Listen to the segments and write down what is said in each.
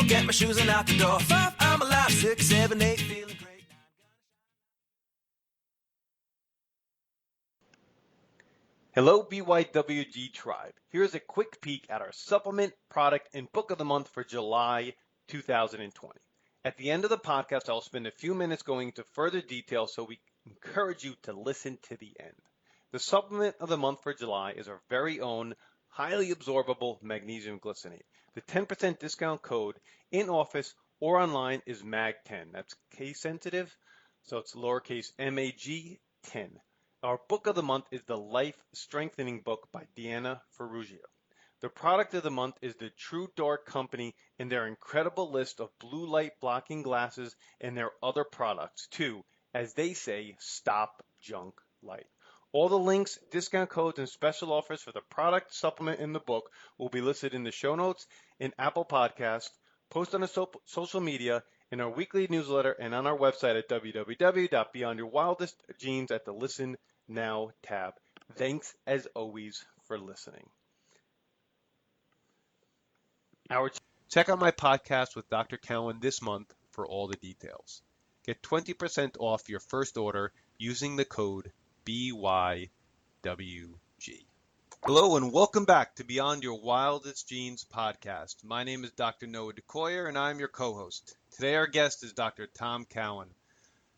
get my shoes and out the door. 5, I'm alive. 6, 7, 8, feeling great. Hello, BYWG tribe. Here's a quick peek at our supplement, product, and book of the month for July 2020. At the end of the podcast, I'll spend a few minutes going into further detail, so we encourage you to listen to the end. The supplement of the month for July is our very own highly absorbable magnesium glycinate. The 10% discount code in office or online is MAG10. That's case sensitive, so it's lowercase MAG 10. Our book of the month is the Life Strengthening book by Deanna Ferruggio. The product of the month is the TrueDark company and their incredible list of blue light blocking glasses and their other products to, as they say, stop junk light. All the links, discount codes, and special offers for the product, supplement, and the book will be listed in the show notes in Apple Podcasts, post on the social media, in our weekly newsletter, and on our website at www.beyondyourwildestgenes at the Listen Now tab. Thanks, as always, for listening. Check out my podcast with Dr. Cowan this month for all the details. Get 20% off your first order using the code BYWG. Hello and welcome back to Beyond Your Wildest Genes podcast. My name is Dr. Noah DeCoyer and I'm your co-host. Today our guest is Dr. Tom Cowan.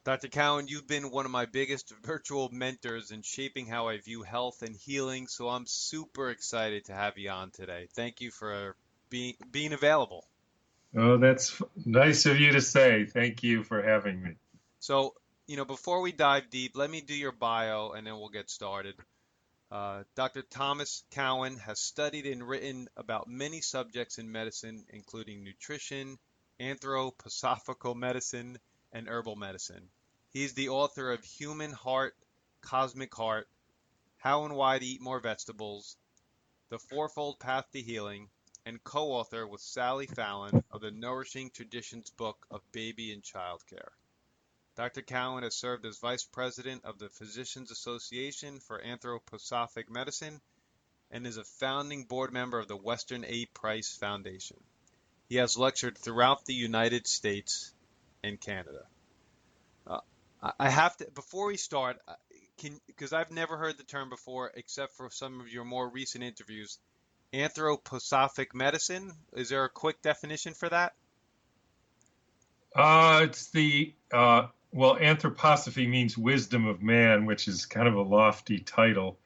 Dr. Cowan, you've been one of my biggest virtual mentors in shaping how I view health and healing, so I'm super excited to have you on today. Thank you for being available. Oh, that's nice of you to say. Thank you for having me. So, before we dive deep, let me do your bio and then we'll get started. Dr. Thomas Cowan has studied and written about many subjects in medicine, including nutrition, anthroposophical medicine, and herbal medicine. He's the author of Human Heart, Cosmic Heart, How and Why to Eat More Vegetables, The Fourfold Path to Healing, and co-author with Sally Fallon of the Nourishing Traditions book of baby and child care. Dr. Cowan has served as Vice President of the Physicians Association for Anthroposophic Medicine and is a founding board member of the Weston A. Price Foundation. He has lectured throughout the United States and Canada. I have to, before we start, because I've never heard the term before except for some of your more recent interviews, Anthroposophic medicine, is there a quick definition for that? It's anthroposophy means wisdom of man, which is kind of a lofty title.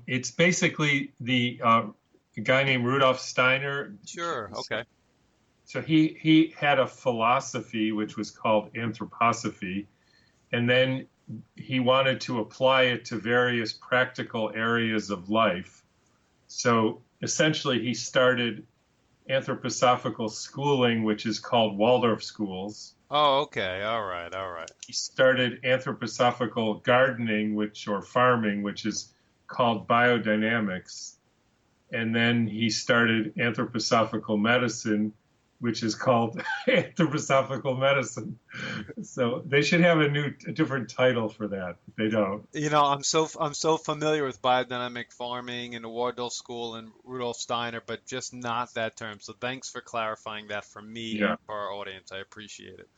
It's basically the guy named Rudolf Steiner. Sure, okay. So he had a philosophy which was called anthroposophy, and then he wanted to apply it to various practical areas of life. So essentially he started anthroposophical schooling, which is called Waldorf schools. Oh, okay. All right. He started anthroposophical gardening, or farming, which is called biodynamics. And then he started anthroposophical medicine, which is called anthroposophical medicine. So they should have a different title for that. They don't. I'm so familiar with biodynamic farming and the Waldorf School and Rudolf Steiner, but just not that term. So thanks for clarifying that for me and for our audience. I appreciate it.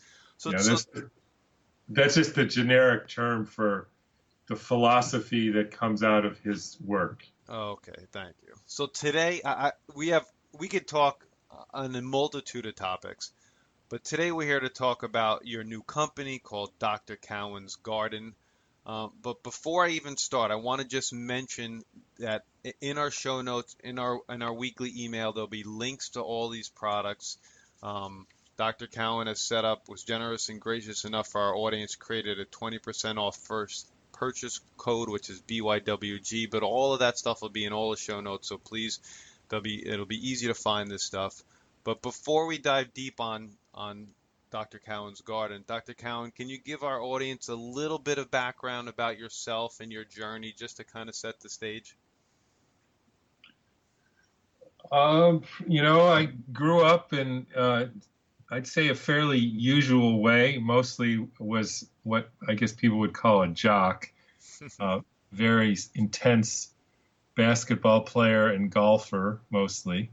That's just the generic term for the philosophy that comes out of his work. Okay, thank you. So today we could talk on a multitude of topics, but today we're here to talk about your new company called Dr. Cowan's Garden. But before I even start, I want to just mention that in our show notes, in our weekly email, there'll be links to all these products. Dr. Cowan was generous and gracious enough for our audience, created a 20% off first purchase code, which is BYWG, but all of that stuff will be in all the show notes, so please, it'll be easy to find this stuff. But before we dive deep on Dr. Cowan's Garden, Dr. Cowan, can you give our audience a little bit of background about yourself and your journey, just to kind of set the stage? I grew up in, I'd say, a fairly usual way. Mostly was what I guess people would call a jock. Very intense basketball player and golfer, mostly.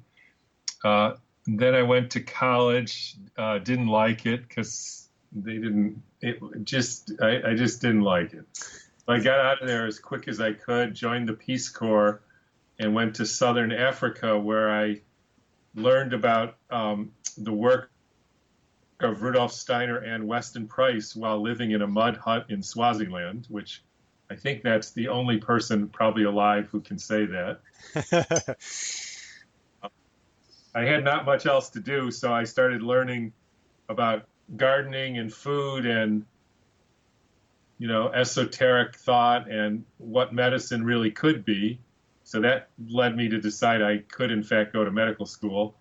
then I went to college, didn't like it because I just didn't like it. I got out of there as quick as I could, joined the Peace Corps, and went to Southern Africa, where I learned about the work of Rudolf Steiner and Weston Price while living in a mud hut in Swaziland, which I think that's the only person probably alive who can say that. I had not much else to do, so I started learning about gardening and food and, esoteric thought and what medicine really could be. So that led me to decide I could, in fact, go to medical school.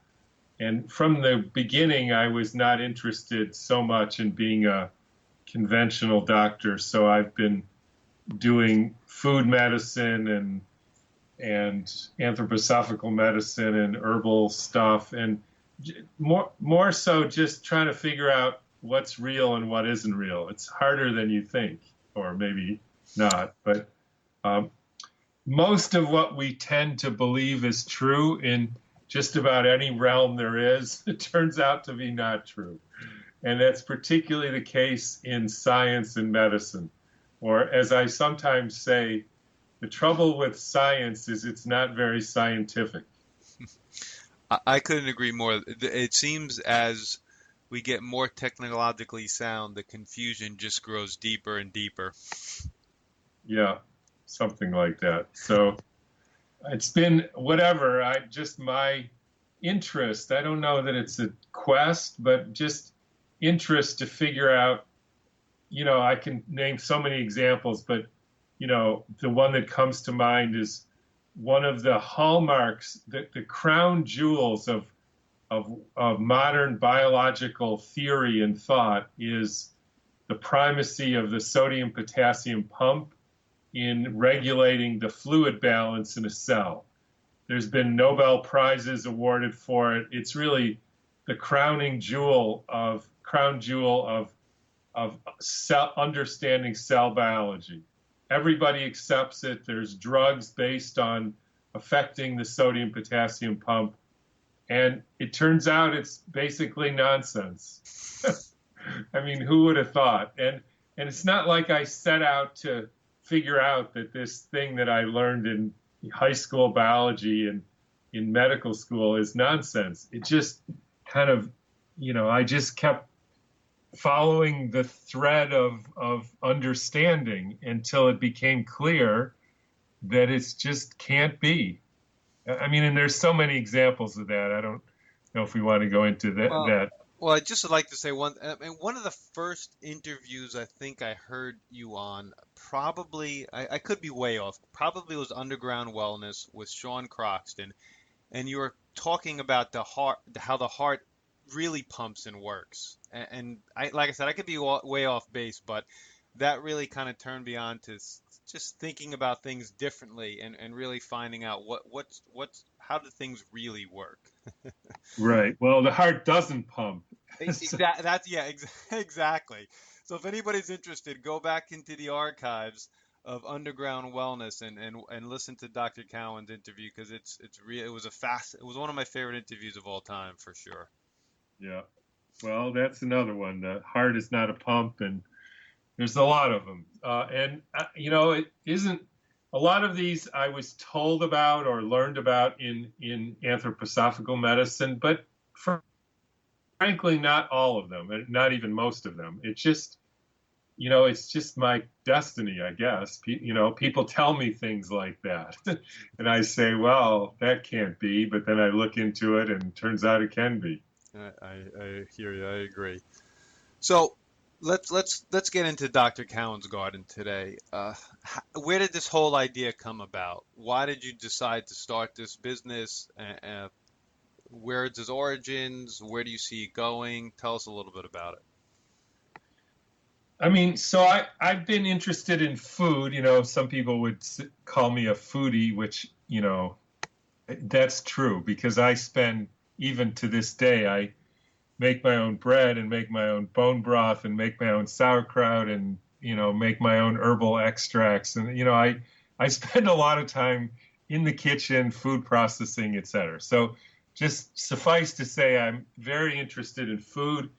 And from the beginning, I was not interested so much in being a conventional doctor. So I've been doing food medicine and anthroposophical medicine and herbal stuff, and more so just trying to figure out what's real and what isn't real. It's harder than you think, or maybe not. But most of what we tend to believe is true in just about any realm there is, it turns out to be not true. And that's particularly the case in science and medicine. Or as I sometimes say, the trouble with science is it's not very scientific. I couldn't agree more. It seems as we get more technologically sound, the confusion just grows deeper and deeper. Yeah, something like that. So it's been whatever, my interest, I don't know that it's a quest, but just interest to figure out, I can name so many examples, but, the one that comes to mind is one of the hallmarks, the crown jewels of modern biological theory and thought is the primacy of the sodium-potassium pump in regulating the fluid balance in a cell. There's been Nobel Prizes awarded for it. It's really the crown jewel of understanding cell biology. Everybody accepts it. There's drugs based on affecting the sodium-potassium pump. And it turns out it's basically nonsense. I mean, who would have thought? And it's not like I set out to figure out that this thing that I learned in high school biology and in medical school is nonsense. It just kind of, I just kept following the thread of understanding until it became clear that it just can't be. I mean, and there's so many examples of that. I don't know if we want to go into that. Well, I'd just like to say one of the first interviews I think I heard you on, probably, I could be way off, probably was Underground Wellness with Sean Croxton, and you were talking about the heart, how the heart really pumps and works. And like I said, I could be way off base, but that really kind of turned me on to just thinking about things differently and really finding out how do things really work. Right. Well, the heart doesn't pump. Exactly. So if anybody's interested, go back into the archives of Underground Wellness and listen to Dr. Cowan's interview, because it was one of my favorite interviews of all time, for sure. Yeah. Well, that's another one. The heart is not a pump, and there's a lot of them. It isn't. A lot of these I was told about or learned about in anthroposophical medicine, but frankly, not all of them, and not even most of them. It's just, it's just my destiny, I guess. People tell me things like that, and I say, well, that can't be. But then I look into it, and it turns out it can be. I hear you. I agree. So let's get into Dr. Cowan's garden today. Where did this whole idea come about? Why did you decide to start this business? Where is its origins? Where do you see it going? Tell us a little bit about it. I mean, so I've been interested in food. Some people would call me a foodie, which, that's true, because I spend, even to this day, I make my own bread and make my own bone broth and make my own sauerkraut and, make my own herbal extracts. And, I spend a lot of time in the kitchen, food processing, et cetera. So just suffice to say, I'm very interested in food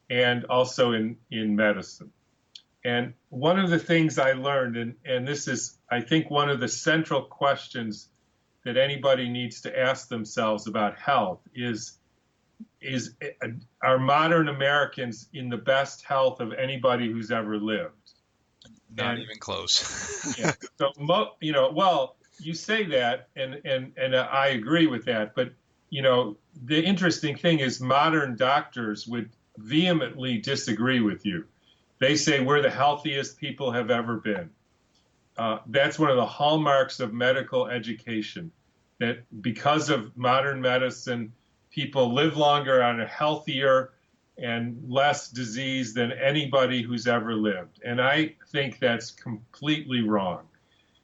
and also in medicine. And one of the things I learned, and this is, I think, one of the central questions that anybody needs to ask themselves about health is are modern Americans in the best health of anybody who's ever lived? Not even close. Yeah. So, well, you say that, and I agree with that. But, the interesting thing is modern doctors would vehemently disagree with you. They say we're the healthiest people have ever been. That's one of the hallmarks of medical education, that because of modern medicine, people live longer, on a healthier and less disease than anybody who's ever lived. And I think that's completely wrong.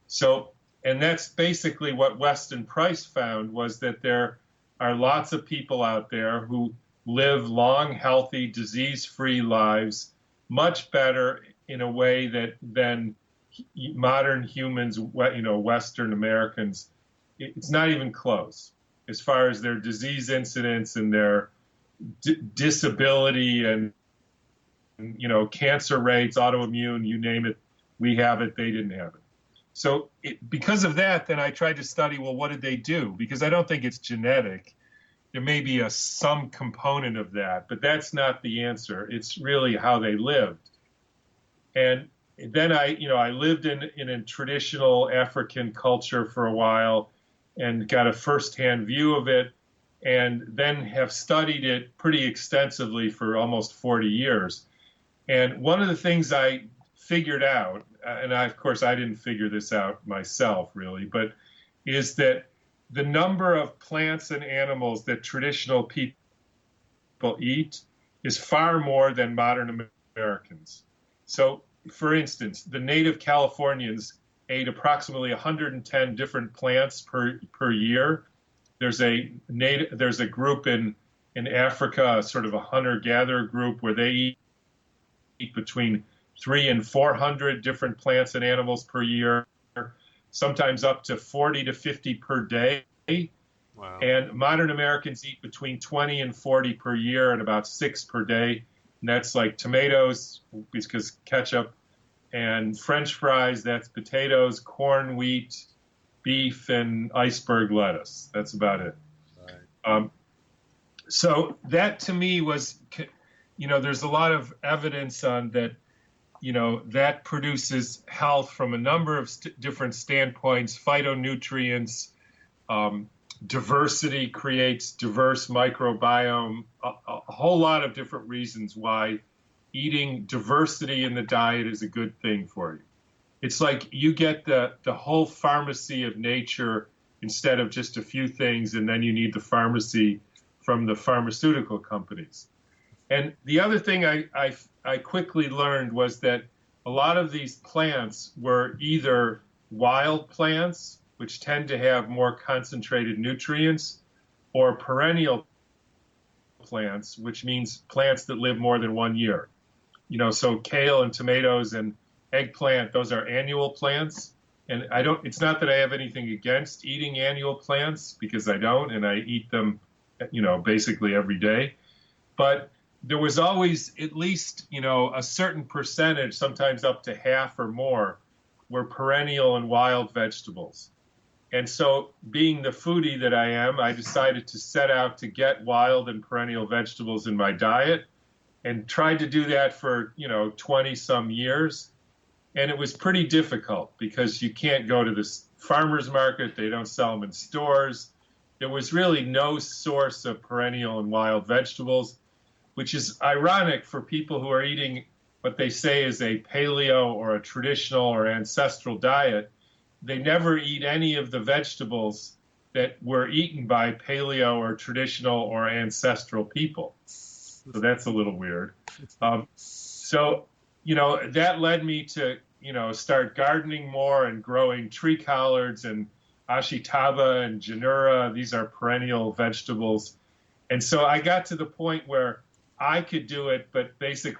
So, and that's basically what Weston Price found, was that there are lots of people out there who live long, healthy, disease-free lives, much better in a way than modern humans, Western Americans. It's not even close as far as their disease incidence and their disability and, cancer rates, autoimmune, you name it, we have it, they didn't have it. So because of that, then I tried to study, well, what did they do? Because I don't think it's genetic. There may be some component of that, but that's not the answer. It's really how they lived. And then I lived in a traditional African culture for a while and got a firsthand view of it, and then have studied it pretty extensively for almost 40 years. And one of the things I figured out, and of course I didn't figure this out myself really, but is that the number of plants and animals that traditional people eat is far more than modern Americans. So, for instance, the native Californians ate approximately 110 different plants per year. There's a group in Africa, sort of a hunter-gatherer group, where they eat between 300 and 400 different plants and animals per year, sometimes up to 40 to 50 per day. Wow. And modern Americans eat between 20 and 40 per year and about 6 per day. And that's like tomatoes, because ketchup, and French fries, that's potatoes, corn, wheat, beef, and iceberg lettuce. That's about it. Right. So that to me was, there's a lot of evidence on that, that produces health from a number of different standpoints. Phytonutrients, diversity creates diverse microbiome, a whole lot of different reasons why eating diversity in the diet is a good thing for you. It's like you get the whole pharmacy of nature instead of just a few things, and then you need the pharmacy from the pharmaceutical companies. And the other thing I quickly learned was that a lot of these plants were either wild plants, which tend to have more concentrated nutrients, or perennial plants, which means plants that live more than 1 year. So kale and tomatoes and eggplant, those are annual plants. And it's not that I have anything against eating annual plants, because I don't, and I eat them, basically every day. But there was always at least, a certain percentage, sometimes up to half or more, were perennial and wild vegetables. And so, being the foodie that I am, I decided to set out to get wild and perennial vegetables in my diet, and tried to do that for, 20 some years. And it was pretty difficult because you can't go to this farmer's market. They don't sell them in stores. There was really no source of perennial and wild vegetables, which is ironic for people who are eating what they say is a paleo or a traditional or ancestral diet. They never eat any of the vegetables that were eaten by paleo or traditional or ancestral people. So that's a little weird. That led me to, start gardening more and growing tree collards and Ashitaba and Janura. These are perennial vegetables. And so I got to the point where I could do it, but basically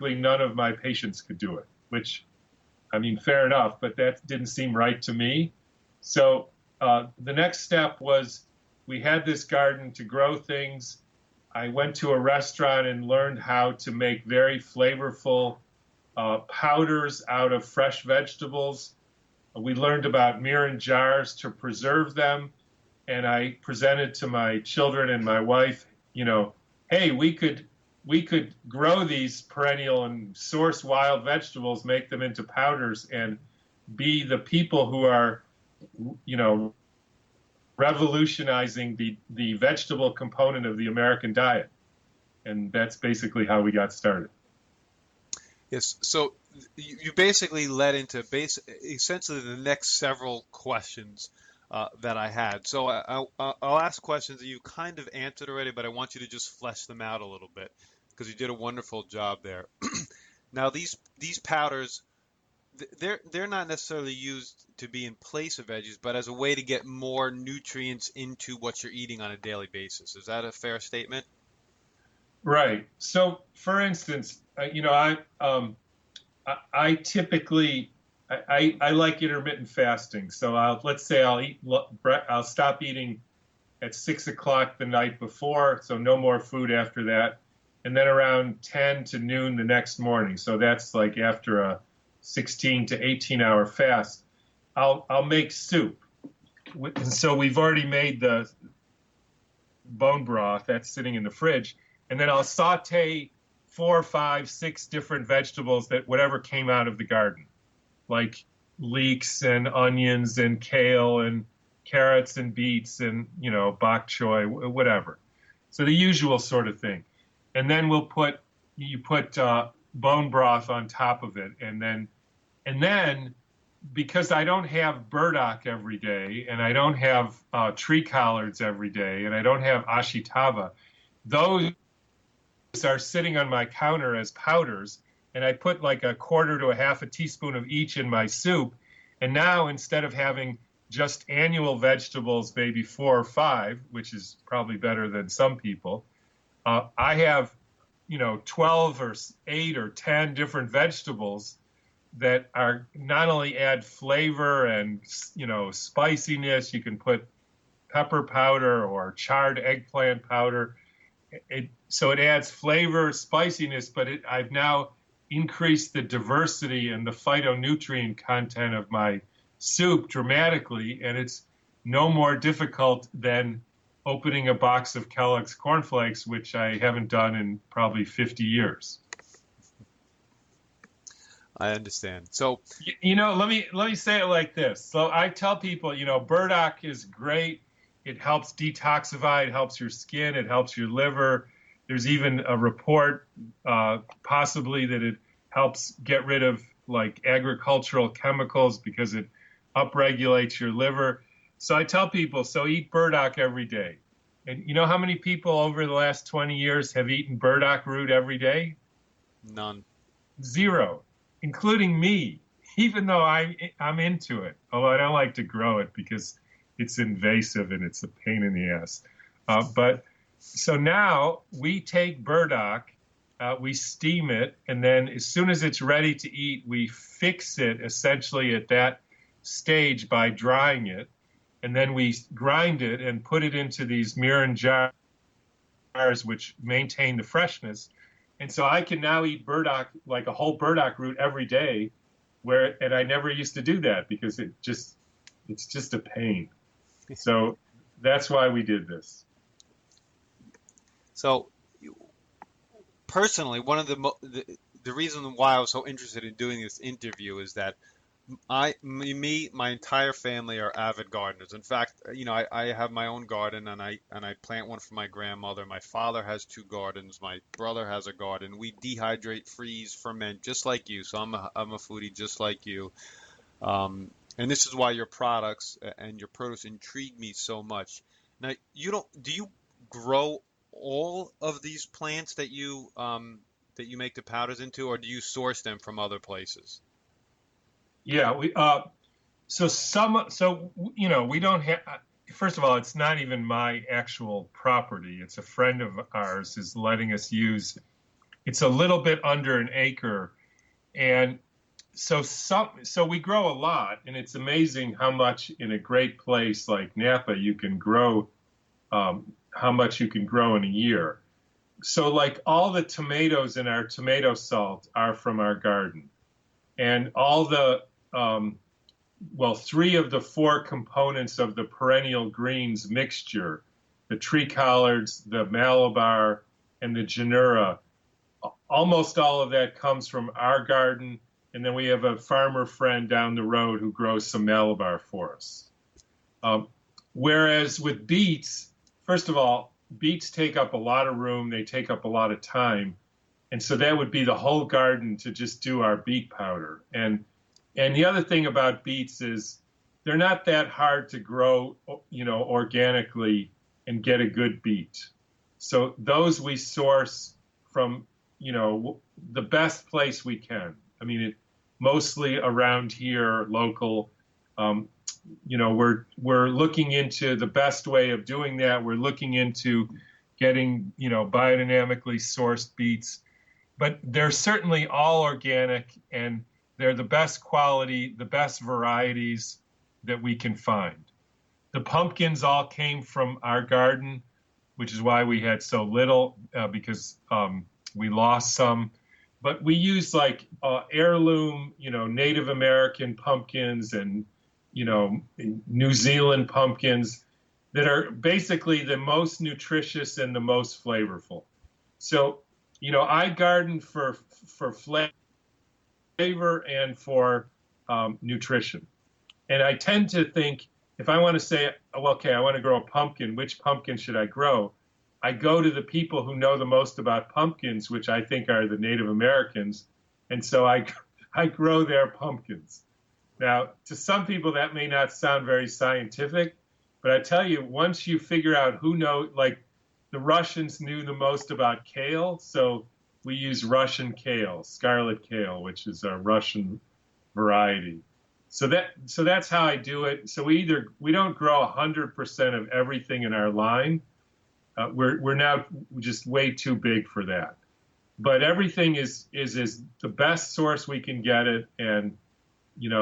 none of my patients could do it, which, fair enough, but that didn't seem right to me. So the next step was we had this garden to grow things. I went to a restaurant and learned how to make very flavorful powders out of fresh vegetables. We learned about mirin jars to preserve them. And I presented to my children and my wife, hey, we could grow these perennial and source wild vegetables, make them into powders, and be the people who are, revolutionizing the vegetable component of the American diet. And that's basically how we got started. Yes. So you basically led into essentially the next several questions that I had. So I'll ask questions that you kind of answered already, but I want you to just flesh them out a little bit because you did a wonderful job there. Now these powders, they're not necessarily used to be in place of veggies, but as a way to get more nutrients into what you're eating on a daily basis. Is that a fair statement? Right. So, for instance, I typically I like intermittent fasting. So let's say I'll stop eating at 6 o'clock the night before, so no more food after that, and then around 10 to noon the next morning. So that's like after a 16 to 18-hour fast. I'll make soup. And so we've already made the bone broth that's sitting in the fridge, and then I'll saute 4, 5, 6 different vegetables that whatever came out of the garden, like leeks and onions and kale and carrots and beets and bok choy, whatever. So the usual sort of thing. And then you put bone broth on top of it, and then because I don't have burdock every day, and I don't have tree collards every day, and I don't have Ashitaba, those are sitting on my counter as powders, and I put like a quarter to a half a teaspoon of each in my soup. And now instead of having just annual vegetables, maybe 4 or 5, which is probably better than some people, I have 12 or 8 or 10 different vegetables that are not only add flavor and spiciness. You can put pepper powder or charred eggplant powder. So it adds flavor, spiciness, but I've now increased the diversity and the phytonutrient content of my soup dramatically, and it's no more difficult than opening a box of Kellogg's cornflakes, which I haven't done in probably 50 years. I understand. So, let me say it like this. So I tell people, burdock is great. It helps detoxify. It helps your skin. It helps your liver. There's even a report, possibly, that it helps get rid of like agricultural chemicals because it upregulates your liver. So I tell people, eat burdock every day. And you know how many people over the last 20 years have eaten burdock root every day? None. 0. Including me, even though I'm into it, although I don't like to grow it because it's invasive and it's a pain in the ass. But so now we take burdock, we steam it, and then as soon as it's ready to eat, we fix it essentially at that stage by drying it, and then we grind it and put it into these mirin jars, which maintain the freshness. And so I can now eat burdock, like a whole burdock root every day, and I never used to do that because it's just a pain. So that's why we did this. So personally, one of the reason why I was so interested in doing this interview is that my entire family are avid gardeners. In fact, I have my own garden, and I plant one for my grandmother. My father has 2 gardens. My brother has a garden. We dehydrate, freeze, ferment, just like you. So I'm a foodie, just like you. And this is why your products and your produce intrigue me so much. Now, do you grow all of these plants that you make the powders into, or do you source them from other places? Yeah, we we don't have. First of all, it's not even my actual property. It's a friend of ours is letting us use. It's a little bit under an acre, and so we grow a lot, and it's amazing how much in a great place like Napa you can grow how much you can grow in a year. So like all the tomatoes in our tomato salt are from our garden. And all the, well, 3 of the 4 components of the perennial greens mixture, the tree collards, the Malabar, and the Genera, almost all of that comes from our garden. And then we have a farmer friend down the road who grows some Malabar for us. Whereas with beets, first of all, beets take up a lot of room, they take up a lot of time. And so that would be the whole garden to just do our beet powder. And the other thing about beets is they're not that hard to grow, organically and get a good beet. So those we source from, the best place we can. I mean, mostly around here, local. We're looking into the best way of doing that. We're looking into getting, biodynamically sourced beets. But they're certainly all organic, and they're the best quality, the best varieties that we can find. The pumpkins all came from our garden, which is why we had so little, because we lost some. But we use like heirloom, Native American pumpkins and, New Zealand pumpkins that are basically the most nutritious and the most flavorful. So, I garden for flavor and for nutrition. And I tend to think, if I want to say, well, okay, I want to grow a pumpkin, which pumpkin should I grow? I go to the people who know the most about pumpkins, which I think are the Native Americans. And so I grow their pumpkins. Now, to some people, that may not sound very scientific, but I tell you, once you figure out who knows, like the Russians knew the most about kale, so we use Russian kale, scarlet kale, which is a Russian variety. So that's how I do it. So we don't grow 100% of everything in our line. We're now just way too big for that. But everything is the best source we can get it, and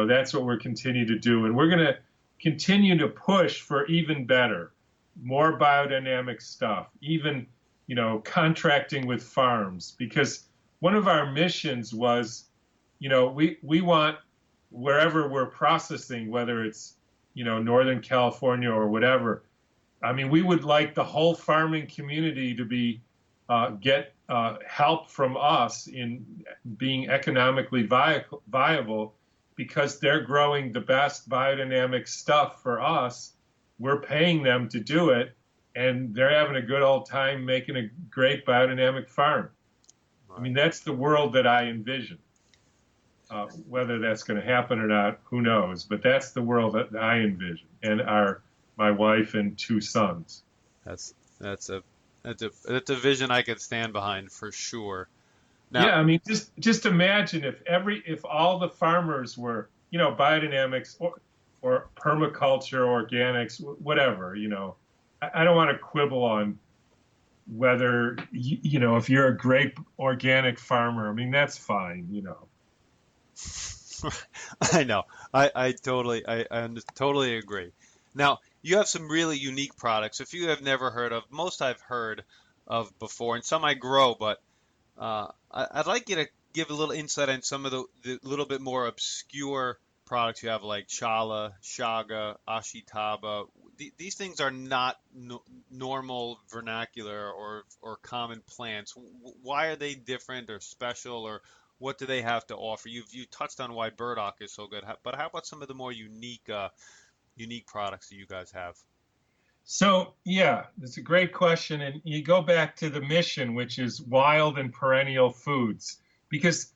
that's what we're continue to do. And we're going to continue to push for even better, more biodynamic stuff, even, contracting with farms. Because one of our missions was, we want wherever we're processing, whether it's, Northern California or whatever, I mean, we would like the whole farming community to be, get help from us in being economically viable, because they're growing the best biodynamic stuff for us. We're paying them to do it, and they're having a good old time making a great biodynamic farm. I mean, that's the world that I envision. Whether that's going to happen or not, who knows? But that's the world that I envision, and my wife and 2 sons. That's a vision I could stand behind for sure. Now, yeah, I mean, just imagine if all the farmers were, biodynamics or permaculture, organics, whatever, I don't want to quibble on whether, if you're a great organic farmer, I mean, that's fine, I know. I totally agree. Now, you have some really unique products. If you have never heard of, most I've heard of before, and some I grow, but I'd like you to give a little insight on some of the little bit more obscure products you have, like Chala, Shaga, Ashitaba. These things are not normal vernacular or common plants. Why are they different or special, or what do they have to offer? You touched on why burdock is so good, but how about some of the more unique products that you guys have? So, yeah, that's a great question. And you go back to the mission, which is wild and perennial foods, because,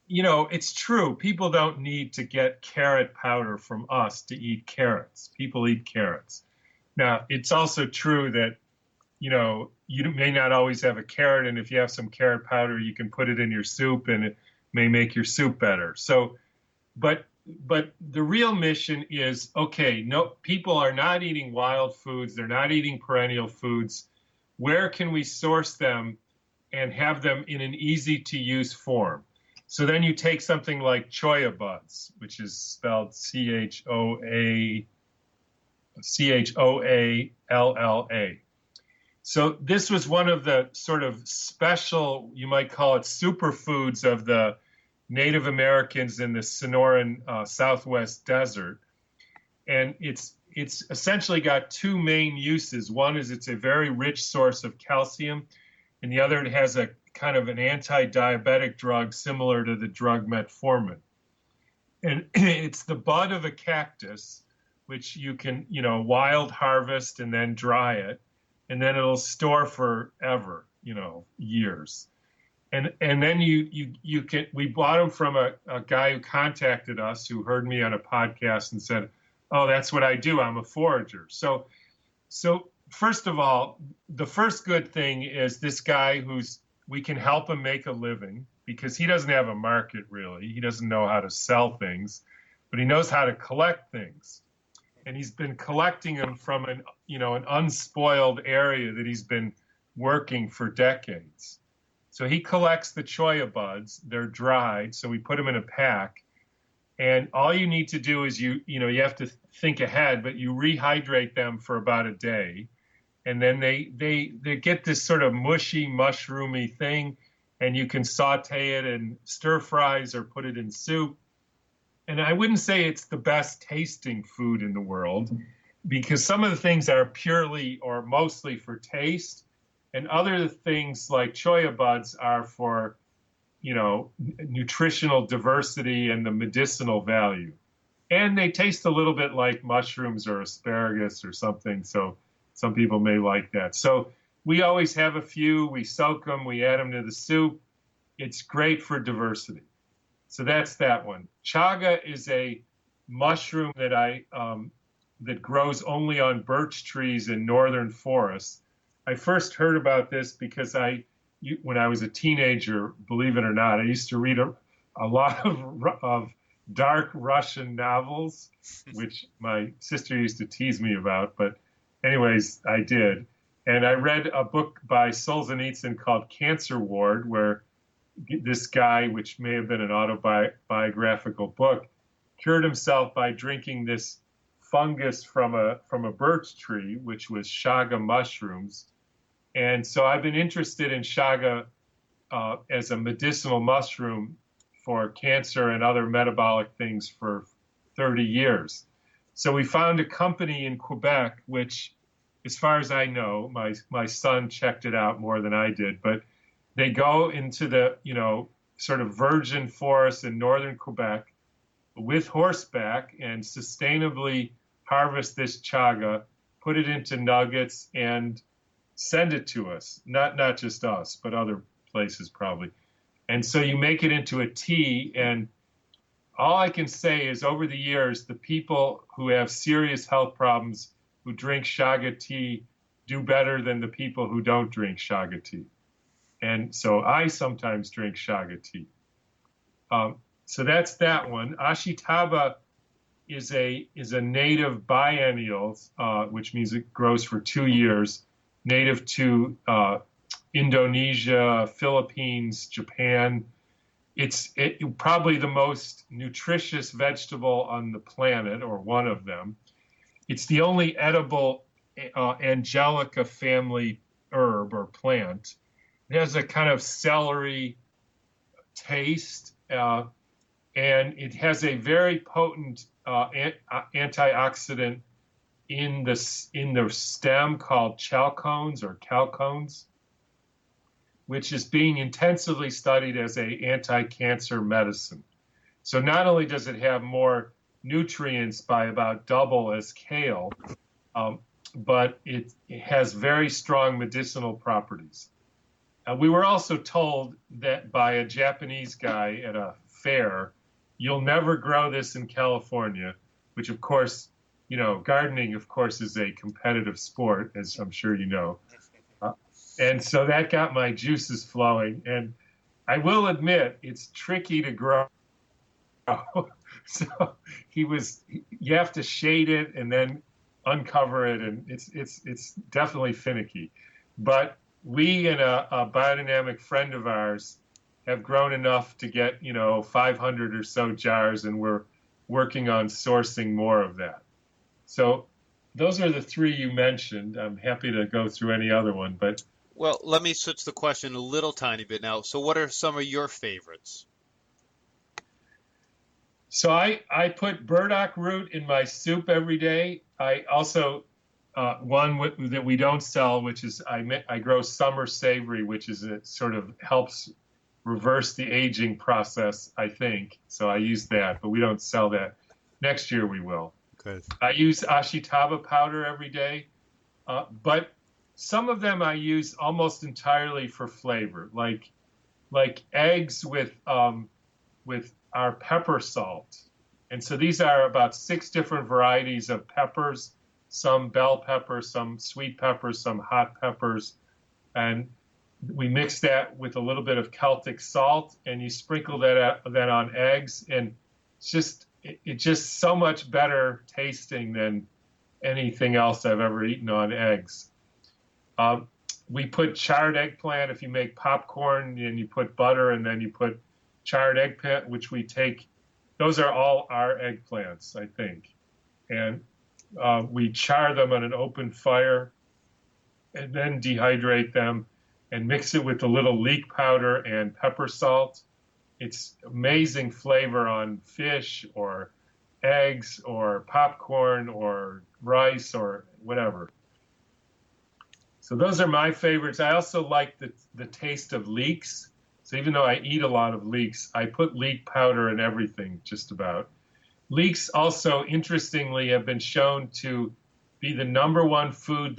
it's true. People don't need to get carrot powder from us to eat carrots. People eat carrots. Now, it's also true that, you may not always have a carrot. And if you have some carrot powder, you can put it in your soup and it may make your soup better. So, but the real mission is, okay, no, people are not eating wild foods. They're not eating perennial foods. Where can we source them and have them in an easy to use form? So then you take something like choya buds, which is spelled CHOA, Choalla. So this was one of the sort of special, you might call it, superfoods of the Native Americans in the Sonoran Southwest desert. And it's essentially got two main uses. One is it's a very rich source of calcium, and the other, it has a kind of an anti-diabetic drug similar to the drug metformin. And it's the bud of a cactus, which you can, wild harvest and then dry it, and then it'll store forever, years. And then we bought them from a guy who contacted us, who heard me on a podcast and said, "Oh, that's what I do. I'm a forager." So first of all, the first good thing is this guy we can help him make a living, because he doesn't have a market really. He doesn't know how to sell things, but he knows how to collect things. And he's been collecting them from an unspoiled area that he's been working for decades. So he collects the cholla buds. They're dried, so we put them in a pack. And all you need to do is you have to think ahead, but you rehydrate them for about a day. And then they get this sort of mushy, mushroomy thing, and you can saute it in stir fries or put it in soup. And I wouldn't say it's the best tasting food in the world, because some of the things are purely or mostly for taste, and other things like cholla buds are for, nutritional diversity and the medicinal value. And they taste a little bit like mushrooms or asparagus or something, so some people may like that. So we always have a few, we soak them, we add them to the soup. It's great for diversity. So that's that one. Chaga is a mushroom that that grows only on birch trees in northern forests. I first heard about this because when I was a teenager, believe it or not, I used to read a lot of dark Russian novels, which my sister used to tease me about. But anyways, I did. And I read a book by Solzhenitsyn called Cancer Ward, where this guy, which may have been an autobiographical book, cured himself by drinking this fungus from a birch tree, which was chaga mushrooms. And so I've been interested in chaga as a medicinal mushroom for cancer and other metabolic things for 30 years. So we found a company in Quebec, which, as far as I know, my son checked it out more than I did, but they go into the, sort of virgin forest in northern Quebec with horseback and sustainably harvest this chaga, put it into nuggets, and send it to us. Not just us, but other places probably. And so you make it into a tea, and all I can say is over the years, the people who have serious health problems who drink chaga tea do better than the people who don't drink chaga tea. And so I sometimes drink chaga tea. So that's that one. Ashitaba is a native biennial, which means it grows for 2 years, native to Indonesia, Philippines, Japan. It's probably the most nutritious vegetable on the planet, or one of them. It's the only edible Angelica family herb or plant. It has a kind of celery taste, and it has a very potent antioxidant in the stem called chalcones or calcones, which is being intensively studied as an anti-cancer medicine. So not only does it have more nutrients by about double as kale, but it has very strong medicinal properties. We were also told that by a Japanese guy at a fair, you'll never grow this in California, which of course, gardening, of course, is a competitive sport, as I'm sure you know. And so that got my juices flowing. And I will admit, it's tricky to grow. So you have to shade it and then uncover it, and it's definitely finicky. But we and a biodynamic friend of ours have grown enough to get 500 or so jars, and we're working on sourcing more of that. So those are the three you mentioned. I'm happy to go through any other one, but Well, let me switch the question a little tiny bit now. So what are some of your favorites? so I put burdock root in my soup every day. I also that we don't sell, which is I grow summer savory, which is it sort of helps reverse the aging process, I think. So I use that, but we don't sell that. Next year we will. Good. I use Ashitaba powder every day, but some of them I use almost entirely for flavor, like eggs with our pepper salt. And so these are about 6 different varieties of peppers, some bell peppers, some sweet peppers, some hot peppers, and we mix that with a little bit of Celtic salt, and you sprinkle that on eggs, and it's just so much better tasting than anything else I've ever eaten on eggs. We put charred eggplant. If you make popcorn and you put butter and then you put charred eggplant, which we take, those are all our eggplants, I think. And we char them on an open fire and then dehydrate them and mix it with a little leek powder and pepper salt. It's amazing flavor on fish or eggs or popcorn or rice or whatever. So those are my favorites. I also like the taste of leeks. So even though I eat a lot of leeks, I put leek powder in everything just about. Leeks also, interestingly, have been shown to be the #1 food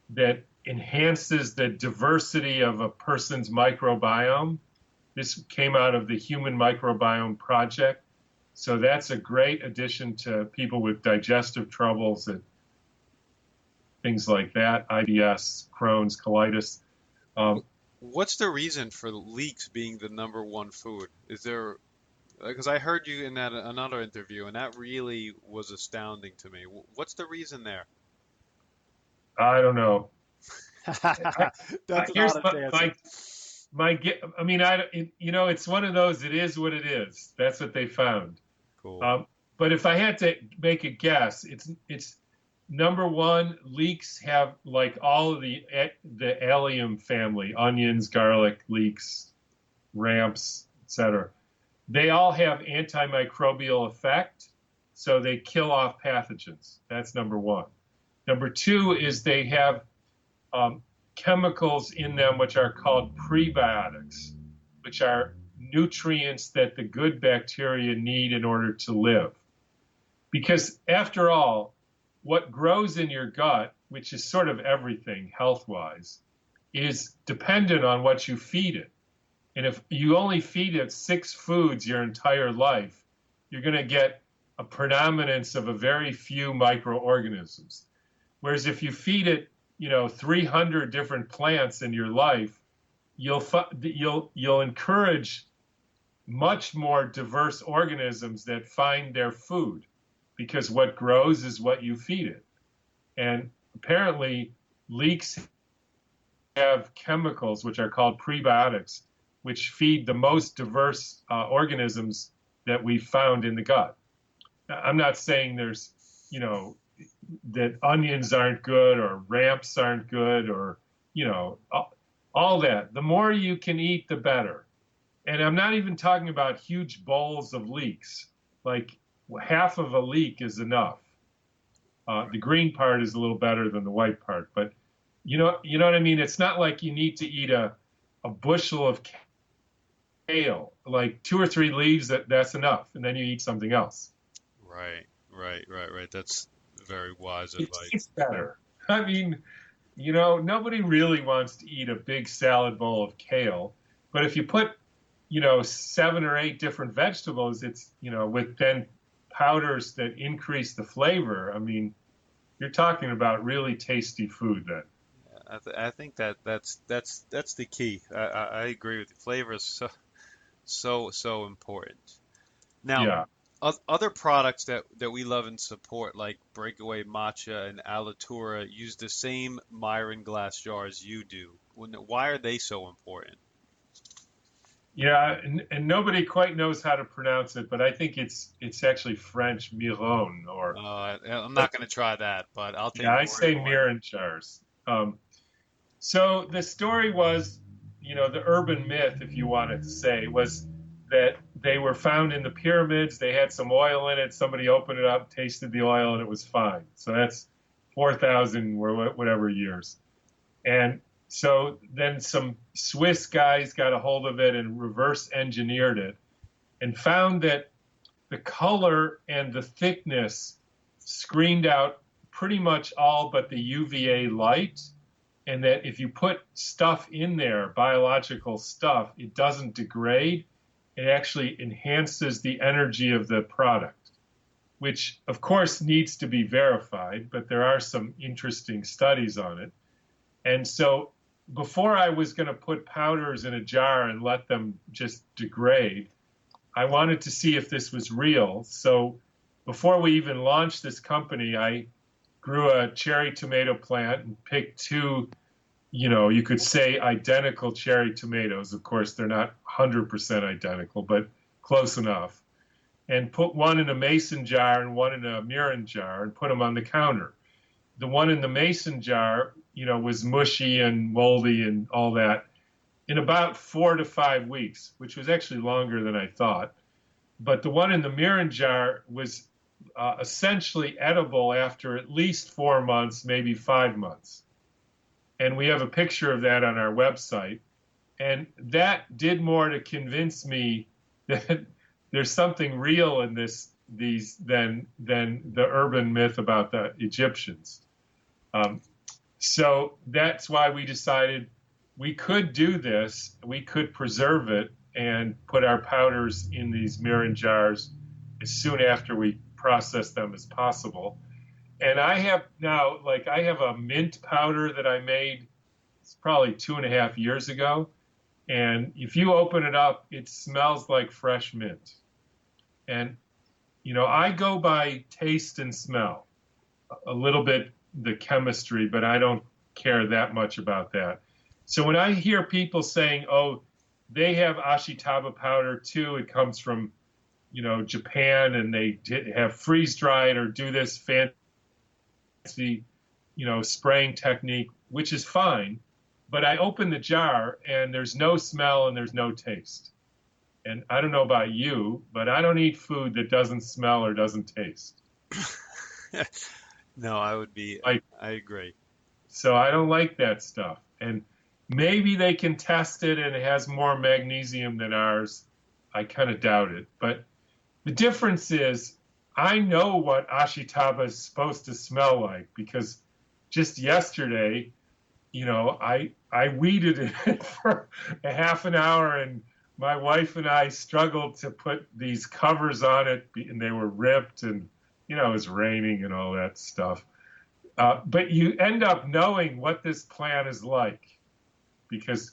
that enhances the diversity of a person's microbiome. This came out of the Human Microbiome Project. So that's a great addition to people with digestive troubles and things like that, IBS, Crohn's, colitis. What's the reason for leeks being the #1 food? Is there, because I heard you in that another interview, and that really was astounding to me. What's the reason there? I don't know. That's an Here's honest answer. I mean, it's one of those. It is what it is. That's what they found. Cool. But if I had to make a guess, it's #1. Leeks have like all of the allium family: onions, garlic, leeks, ramps, etc. They all have antimicrobial effect, so they kill off pathogens. That's #1. #2 is they have chemicals in them which are called prebiotics, which are nutrients that the good bacteria need in order to live. Because after all, what grows in your gut, which is sort of everything health-wise, is dependent on what you feed it. And if you only feed it 6 foods your entire life, you're going to get a predominance of a very few microorganisms. Whereas if you feed it, 300 different plants in your life, you'll encourage much more diverse organisms that find their food, because what grows is what you feed it. And apparently leeks have chemicals which are called prebiotics, which feed the most diverse organisms that we've found in the gut. Now, I'm not saying there's, that onions aren't good or ramps aren't good or, all that. The more you can eat, the better. And I'm not even talking about huge bowls of leeks. Like half of a leek is enough. The green part is a little better than the white part, but you know what I mean? It's not like you need to eat a bushel of kale, like 2 or 3 leaves, that's enough. And then you eat something else. Right. That's very wise It advice. tastes better. I mean, nobody really wants to eat a big salad bowl of kale, but if you put, 7 or 8 different vegetables, it's, with then powders that increase the flavor. I mean, you're talking about really tasty food then. I think that's the key. I agree with you. Flavor is so important. Now, Yeah. other products that we love and support, like Breakaway Matcha and Alatura, use the same Myron glass jars you do. Why are they so important? Yeah, and nobody quite knows how to pronounce it, but I think it's actually French, miron, or I'm not going to try that, but I'll take yeah, I your word say for it. mirin jars. So the story was, the urban myth, if you wanted to say, was that they were found in the pyramids. They had some oil in it. Somebody opened it up, tasted the oil, and it was fine. So that's 4,000 or whatever years. And so then some Swiss guys got a hold of it and reverse engineered it and found that the color and the thickness screened out pretty much all but the UVA light, and that if you put stuff in there, biological stuff, it doesn't degrade. It actually enhances the energy of the product, which of course needs to be verified, but there are some interesting studies on it. And so before I was going to put powders in a jar and let them just degrade, I wanted to see if this was real. So before we even launched this company, I grew a cherry tomato plant and picked two, you could say identical cherry tomatoes. Of course, they're not 100% identical, but close enough. And put one in a mason jar and one in a mirin jar and put them on the counter. The one in the mason jar, was mushy and moldy and all that in about 4 to 5 weeks, which was actually longer than I thought. But the one in the mirin jar was essentially edible after at least 4 months, maybe 5 months. And we have a picture of that on our website. And that did more to convince me that there's something real in these than the urban myth about the Egyptians. So that's why we decided we could do this. We could preserve it and put our powders in these mirin jars as soon after we process them as possible. And I have now, I have a mint powder that I made, it's probably 2.5 years ago. And if you open it up, it smells like fresh mint. And, I go by taste and smell, a little bit the chemistry, but I don't care that much about that. So when I hear people saying, oh, they have Ashitaba powder too, it comes from, Japan, and they have freeze dried or do this fancy, spraying technique, which is fine. But I open the jar and there's no smell and there's no taste. And I don't know about you, but I don't eat food that doesn't smell or doesn't taste. No, I agree. So I don't like that stuff. And maybe they can test it and it has more magnesium than ours. I kind of doubt it. But the difference is I know what Ashitaba is supposed to smell like, because just yesterday, I weeded it for a half an hour, and my wife and I struggled to put these covers on it, and they were ripped, and it was raining and all that stuff. But you end up knowing what this plant is like, because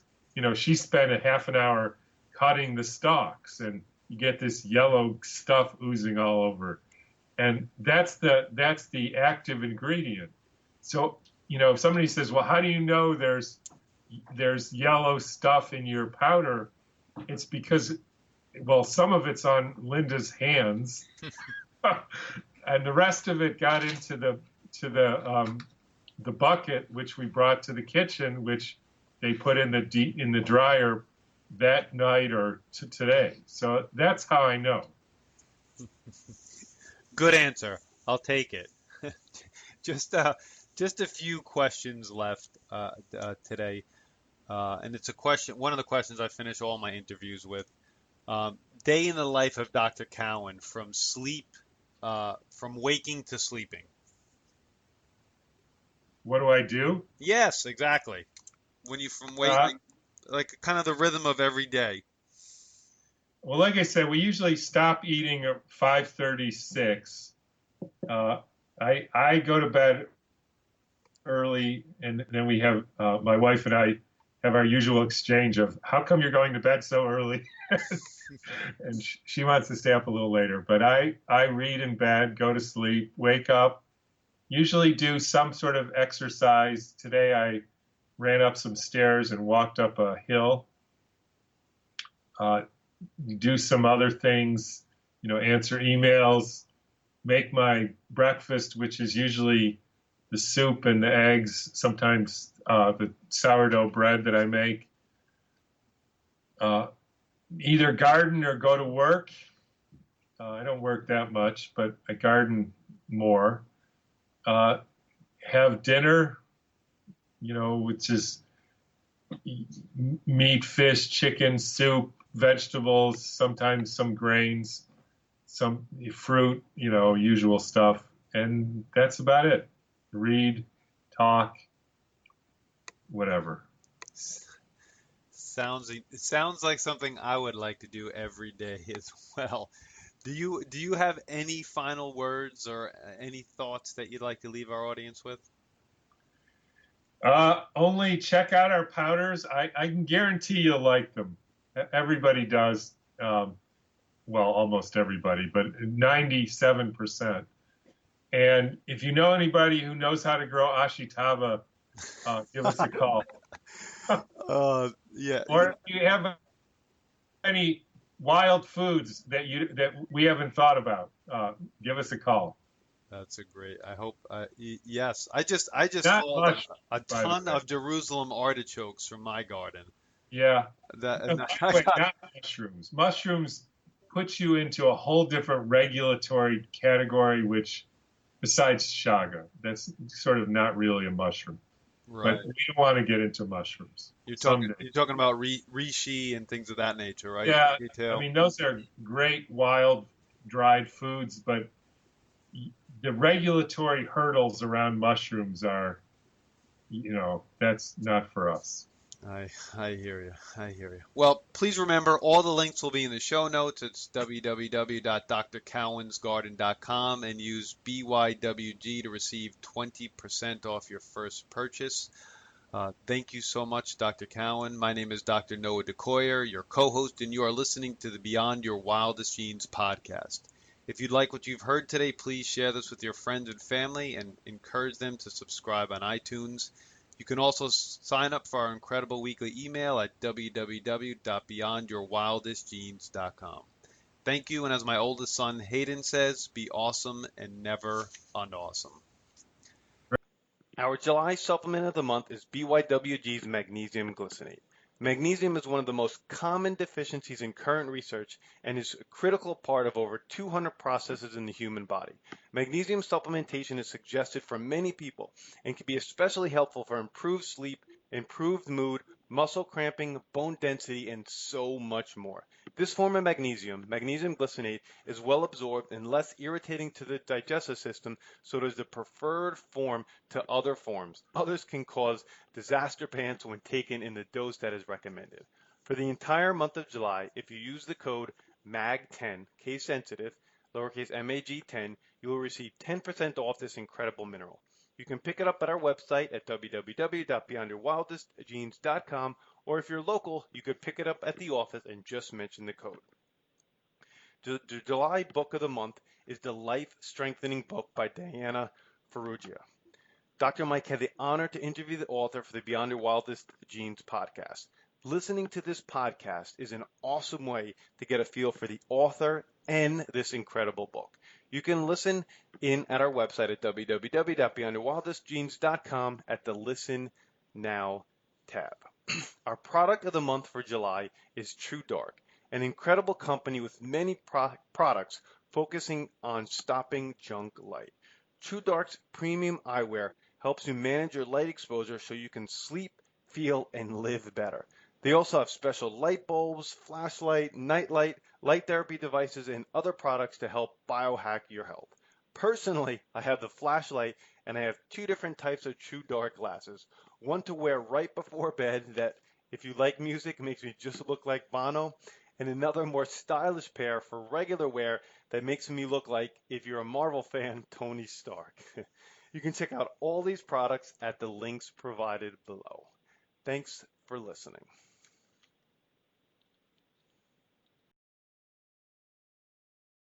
she spent a half an hour cutting the stalks, and you get this yellow stuff oozing all over, and that's the active ingredient. So if somebody says, well, how do you know there's yellow stuff in your powder? It's because, well, some of it's on Linda's hands, and the rest of it got into the bucket, which we brought to the kitchen, which they put in the dryer that night or today. So that's how I know. Good answer. I'll take it. Just a few questions left today, and it's a question. One of the questions I finish all my interviews with. Day in the life of Dr. Cowan, from waking to sleeping. What do I do? Yes, exactly. When you from waking, like kind of the rhythm of every day. Well, like I said, we usually stop eating at 5:36. I go to bed early, and then we have my wife and I have our usual exchange of, how come you're going to bed so early? And she wants to stay up a little later. But I read in bed, go to sleep, wake up, usually do some sort of exercise. Today I ran up some stairs and walked up a hill. do some other things, answer emails, make my breakfast, which is usually the soup and the eggs, sometimes the sourdough bread that I make. Either garden or go to work. I don't work that much, but I garden more. Have dinner, which is meat, fish, chicken, soup, vegetables, sometimes some grains, some fruit, usual stuff. And that's about it. Read, talk, whatever. It sounds like something I would like to do every day as well. Do you have any final words or any thoughts that you'd like to leave our audience with? Only check out our powders. I can guarantee you'll like them. Everybody does. Well, almost everybody, but 97%. And if you know anybody who knows how to grow Ashitaba, give us a call. Yeah. Or if you have any wild foods that we haven't thought about, give us a call. That's a great. I hope. Yes. I just Not hauled much, a by the ton way. of Jerusalem artichokes from my garden. Yeah. That And by the way, not mushrooms. Mushrooms put you into a whole different regulatory category, which, besides shaga, that's sort of not really a mushroom. right. But we don't want to get into mushrooms. You're Someday. talking about reishi and things of that nature, right? Yeah, Detail. I mean, those are great wild dried foods, but the regulatory hurdles around mushrooms are, that's not for us. I hear you. I hear you. Well, please remember all the links will be in the show notes. It's www.drcowansgarden.com and use BYWG to receive 20% off your first purchase. Thank you so much, Dr. Cowan. My name is Dr. Noah DeCoyer, your co-host, and you are listening to the Beyond Your Wildest Genes podcast. If you'd like what you've heard today, please share this with your friends and family and encourage them to subscribe on iTunes. You can also sign up for our incredible weekly email at www.beyondyourwildestgenes.com. Thank you, and as my oldest son Hayden says, be awesome and never unawesome. Our July supplement of the month is BYWG's magnesium glycinate. Magnesium is one of the most common deficiencies in current research and is a critical part of over 200 processes in the human body. Magnesium supplementation is suggested for many people and can be especially helpful for improved sleep, improved mood, muscle cramping, bone density, and so much more. This form of magnesium, magnesium glycinate, is well absorbed and less irritating to the digestive system, so it is the preferred form to other forms. Others can cause disaster pants when taken in the dose that is recommended. For the entire month of July, if you use the code MAG10, case sensitive, lowercase MAG10, you will receive 10% off this incredible mineral. You can pick it up at our website at www.beyondyourwildestgenes.com, or if you're local, you could pick it up at the office and just mention the code. The July book of the month is the Life Strengthening book by Diana Ferrugia. Dr. Mike had the honor to interview the author for the Beyond Your Wildest Genes podcast. Listening to this podcast is an awesome way to get a feel for the author and this incredible book. You can listen in at our website at www.beyondyourwildestgenes.com at the Listen Now tab. Our product of the month for July is TrueDark, an incredible company with many products focusing on stopping junk light. TrueDark's premium eyewear helps you manage your light exposure so you can sleep, feel, and live better. They also have special light bulbs, flashlight, nightlight, light therapy devices, and other products to help biohack your health. Personally, I have the flashlight, and I have two different types of TrueDark glasses. One to wear right before bed that, if you like music, makes me just look like Bono, and another more stylish pair for regular wear that makes me look like, if you're a Marvel fan, Tony Stark. You can check out all these products at the links provided below. Thanks for listening.